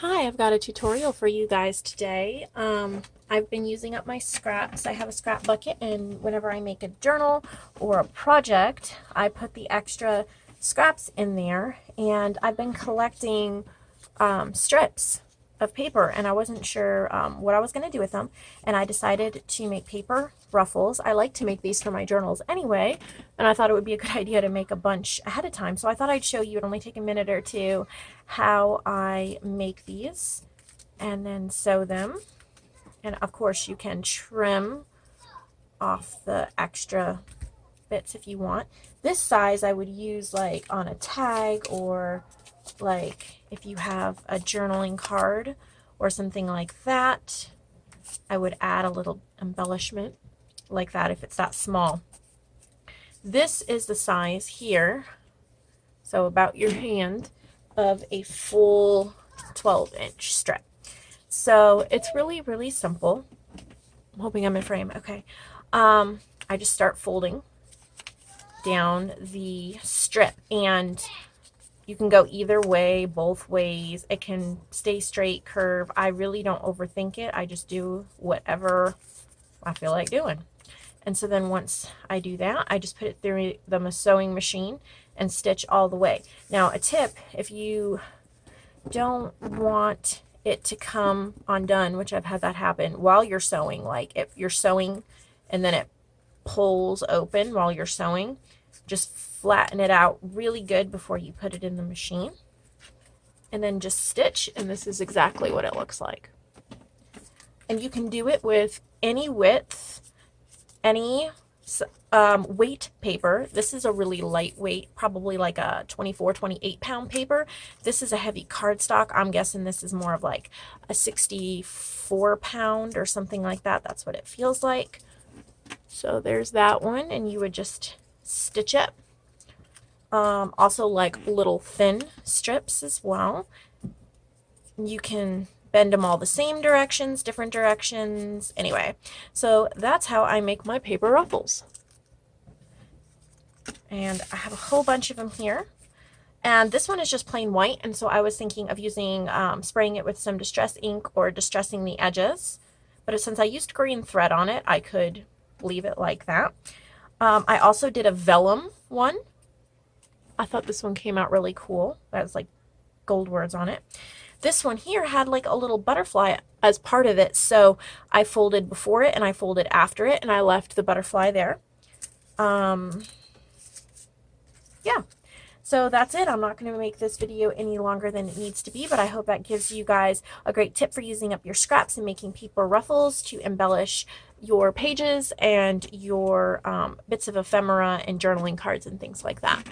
Hi, I've got a tutorial for you guys today. I've been using up my scraps. I have a scrap bucket, and whenever I make a journal or a project, I put the extra scraps in there, and I've been collecting strips of paper, and I wasn't sure what I was going to do with them, and I decided to make paper ruffles. I like to make these for my journals anyway, and I thought it would be a good idea to make a bunch ahead of time, so I thought I'd show you. It only take a minute or two how I make these and then sew them, and of course you can trim off the extra bits if you want. This size I would use like on a tag, or like if you have a journaling card or something like that. I would add a little embellishment like that if it's that small. This is the size here, so about your hand, of a full 12-inch strip. So it's really simple. I'm hoping I'm in frame. Okay. I just start folding down the strip, and you can go either way, both ways. It can stay straight, curve. I really don't overthink it. I just do whatever I feel like doing. And so then once I do that, I just put it through the sewing machine and stitch all the way. Now, a tip, if you don't want it to come undone, which I've had that happen while you're sewing, like if you're sewing and then it pulls open while you're sewing, just flatten it out really good before you put it in the machine, and then just stitch, and this is exactly what it looks like. And you can do it with any width, any weight paper. This is a really lightweight, probably like a 24, 28 pound paper. This is a heavy cardstock. I'm guessing this is more of like a 64 pound or something like that. That's what it feels like. So there's that one, and you would just stitch it. Also like little thin strips as well. You can bend them all the same directions, different directions. Anyway, so that's how I make my paper ruffles. And I have a whole bunch of them here. And this one is just plain white, and so I was thinking of using, spraying it with some distress ink or distressing the edges. But since I used green thread on it, I could leave it like that. I also did a vellum one. I thought this one came out really cool. That's like gold words on it. This one here had like a little butterfly as part of it, so I folded before it and I folded after it, and I left the butterfly there. Yeah, so that's it. I'm not going to make this video any longer than it needs to be, but I hope that gives you guys a great tip for using up your scraps and making paper ruffles to embellish your pages and your bits of ephemera and journaling cards and things like that.